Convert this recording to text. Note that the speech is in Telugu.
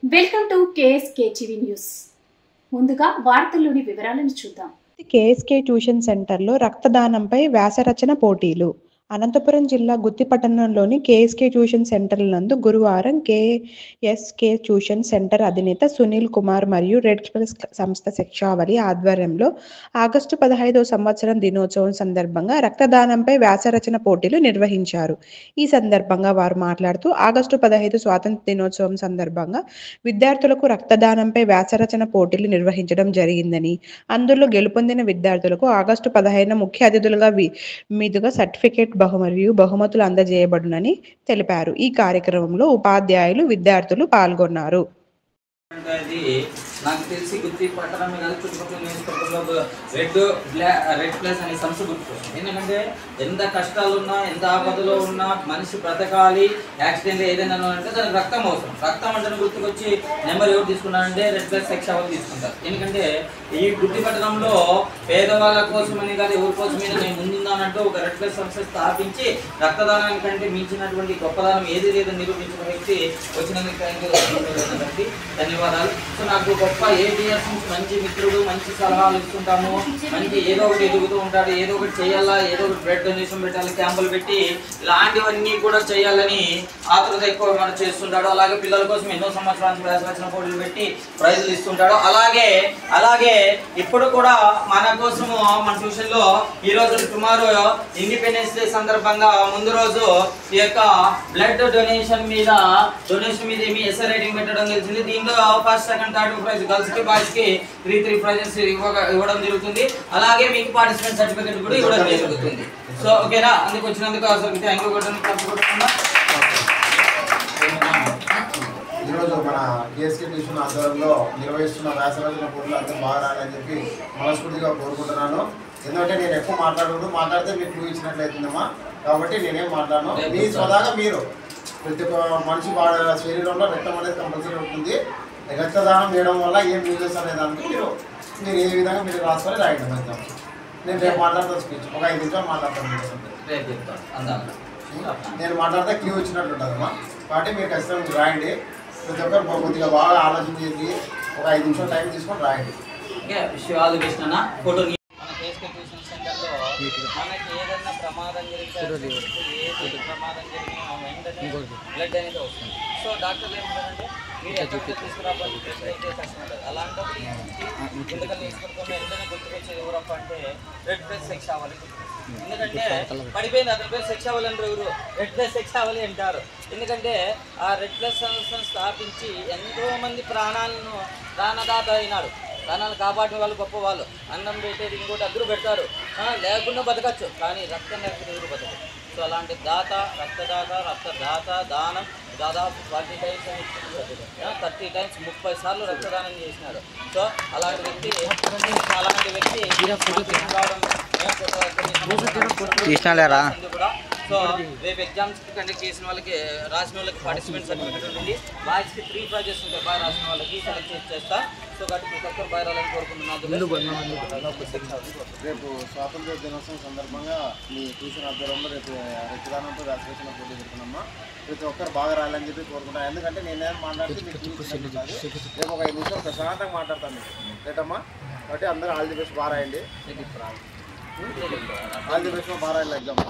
Welcome to KSK TV news. ముందుగా వార్తల్లోని వివరాలను చూద్దాం. కేఎస్కే ట్యూషన్ సెంటర్లో రక్తదానంపై వ్యాసరచన పోటీలు. అనంతపురం జిల్లా గుత్తి పట్టణంలోని కేఎస్కే ట్యూషన్ సెంటర్ నందు గురువారం కేఎస్కే ట్యూషన్ సెంటర్ అధినేత సునీల్ కుమార్ మరియు రెడ్ క్రాస్ సంస్థ శిక్షావళి ఆధ్వర్యంలో ఆగస్టు 15వ సంవత్సరం దినోత్సవం సందర్భంగా రక్తదానంపై వ్యాసరచన పోటీలు నిర్వహించారు. ఈ సందర్భంగా వారు మాట్లాడుతూ ఆగస్టు 15 స్వాతంత్ర దినోత్సవం సందర్భంగా విద్యార్థులకు రక్తదానంపై వ్యాసరచన పోటీలు నిర్వహించడం జరిగిందని, అందులో గెలుపొందిన విద్యార్థులకు ఆగస్టు 15న ముఖ్య అతిథులుగా మీదుగా సర్టిఫికేట్ మరియు బహుమతులు అందజేయబడునని తెలిపారు. ఈ కార్యక్రమంలో ఉపాధ్యాయులు, విద్యార్థులు పాల్గొన్నారు. నాకు తెలిసి గుత్తి పట్టణం కాదు, చుట్టుపక్కల నియోజకవర్గంలో రెడ్ ప్లస్ అనే సంస్థ గుర్తుకొస్తుంది. ఎందుకంటే ఎంత కష్టాలున్నా, ఎంత ఆపదలో ఉన్నా మనిషి బ్రతకాలి, యాక్సిడెంట్ ఏదైనా అంటే దానికి రక్తం అవసరం. రక్తం అంటే గుర్తుకొచ్చి నెంబర్ ఎవరు తీసుకున్నారంటే రెడ్ ప్లస్ శిక్షావళి తీసుకుంటారు. ఎందుకంటే ఈ గుత్తి పట్టణంలో పేదవాళ్ళ కోసమని కాదు, ఎవరి కోసమైనా నేను ముందున్నానంటూ ఒక రెడ్ ప్లస్ సంస్థ స్థాపించి రక్తదానానికంటే మించినటువంటి గొప్పదానం ఏది లేదని నిరూపించిన వ్యక్తి వచ్చినందుకు ధన్యవాదాలు. సో నాకు గొప్ప 8 years నుంచి మంచి మిత్రుడు, మంచి సలహాలు ఇస్తుంటాము. మంచి ఏదో ఒకటి ఎదుగుతూ ఉంటాడు, ఏదో ఒకటి చేయాలా, ఏదో ఒకటి బ్లడ్ డొనేషన్ పెట్టాలి, క్యాంపులు పెట్టి ఇలాంటివన్నీ కూడా చేయాలని ఆతృత ఎక్కువ మనం చేస్తుంటాడు. అలాగే పిల్లల కోసం ఎన్నో సంవత్సరానికి వ్యాసరచన పోటీలు పెట్టి ప్రైజులు ఇస్తుంటాడు. అలాగే ఇప్పుడు కూడా మన కోసము మన ట్యూషన్లో ఈరోజు టుమారో ఇండిపెండెన్స్ డే సందర్భంగా ముందు రోజు ఈ యొక్క బ్లడ్ డొనేషన్ మీద ఏమి ఎస్ఐ రైటింగ్ పెట్టడం తెలిసింది. దీంట్లో first, second, third prize girls కి, బాయ్స్ కి 3 ప్రైజెస్ ఇవ్వడం జరుగుతుంది. అలాగే మీకు పార్టిసిపెంట్ సర్టిఫికేట్ కూడా ఇవ్వడం జరుగుతుంది. సో ఓకేనా, అందుకు వచ్చినందుకు అసలు థ్యాంక్ యూ తప్పకుండా. ఈరోజు మన కేఎస్కే ట్యూషన్ ఆధ్వర్యంలో నిర్వహిస్తున్న వ్యాసరచన పోటీలు అంతా బాగా రాలని చెప్పి మనస్ఫూర్తిగా కోరుకుంటున్నాను. ఎందుకంటే నేను ఎక్కువ మాట్లాడితే మీకు క్లూ ఇచ్చినట్లయితుందమ్మా. కాబట్టి నేనేం మాట్లాడను. మీ స్వదాగా మీరు ప్రతి ఒక్క మనిషి వాడి శరీరంలో రక్తం అనేది కంపల్సరీ ఉంటుంది. రక్తదానం చేయడం వల్ల ఏం యూజెస్ అనే దానికి మీరు ఏ విధంగా మీరు రాసుకొని రాయండి. మంచిగా నేను రేపు మాట్లాడుతాను స్పీచ్, ఒక 5 నిమిషాలు మాట్లాడతాను. నేను మాట్లాడితే క్లూ ఇచ్చినట్టు ఉంటుందమ్మా. కాబట్టి మీరు ఖచ్చితంగా రాయండి. ప్రతి ఒక్కరు కొద్దిగా బాగా ఆలోచన చేసి ఒక 5 నిమిషాలు టైం తీసుకొని రాయండి. మనకి ఏదైనా ప్రమాదం జరిగినా బ్లడ్ అనేది వస్తుంది. సో డాక్టర్లు ఏమంటారంటే మీరు ఎక్కడికి తీసుకురావాలి, కష్టం ఉంటుంది. అలాంటప్పుడు గుండెకలు తీసుకుంటాం ఎంతైనా గుర్తుకొచ్చేది ఎవరప్ప అంటే రెడ్ ప్లస్ శిక్షావళి. ఎందుకంటే పడిపోయింది, అతని పేరు శిక్షావళి అంటారు, ఎవరు రెడ్ ప్లస్ శిక్షావళి అంటారు. ఎందుకంటే ఆ రెడ్ ప్లస్ సంస్థను స్థాపించి ఎంతోమంది ప్రాణదాత అయినాడు. ప్రాణాలు కాపాడిన వాళ్ళు గొప్ప వాళ్ళు. అన్నం పెట్టేది ఇంకోటి అద్దరు పెడతారు, లేకుండా బతకచ్చు, కానీ రక్తం లేకపోతే ఎవరు బతకచ్చు. సో అలాంటి రక్తదాత దానం దాదాపు 40 times 30 times 30 సార్లు రక్తదానం చేసినారు. సో అలాంటి వ్యక్తి కూడా. సో రేపు ఎగ్జామ్స్ కండక్ట్ చేసిన వాళ్ళకి, రాసిన వాళ్ళకి పార్టిసిపెంట్ సర్టిఫికేట్ ఉంటుంది. బాయ్స్కి 3 ప్రైజెస్ ఉంటాయి. బాగా రాసిన వాళ్ళకి సెలెక్ట్ చేస్తా. సో కాబట్టి ప్రతి ఒక్కరు బాగా రావాలని కోరుకుంటున్నాను. రేపు స్వాతంత్ర దినోత్సవం సందర్భంగా మీ ట్యూషన్ ఆధ్వర్యంలో రేపు రక్తదానంతో వ్యాసరచన పోటీ పెడుతున్నామ్మా. ప్రతి ఒక్కరు బాగా రాయాలని చెప్పి కోరుకుంటాను. ఎందుకంటే నేనేం మాట్లాడితే మీకు రేపు ఒక 5 నిమిషాలు ప్రశాంతంగా మాట్లాడతాను మీకు రేటమ్మా. కాబట్టి అందరూ ఆల్ ది బెస్ట్ బాగా రాయండి. ఆల్ ది బెస్ట్ బాగా రాయాలి ఎగ్జామ్.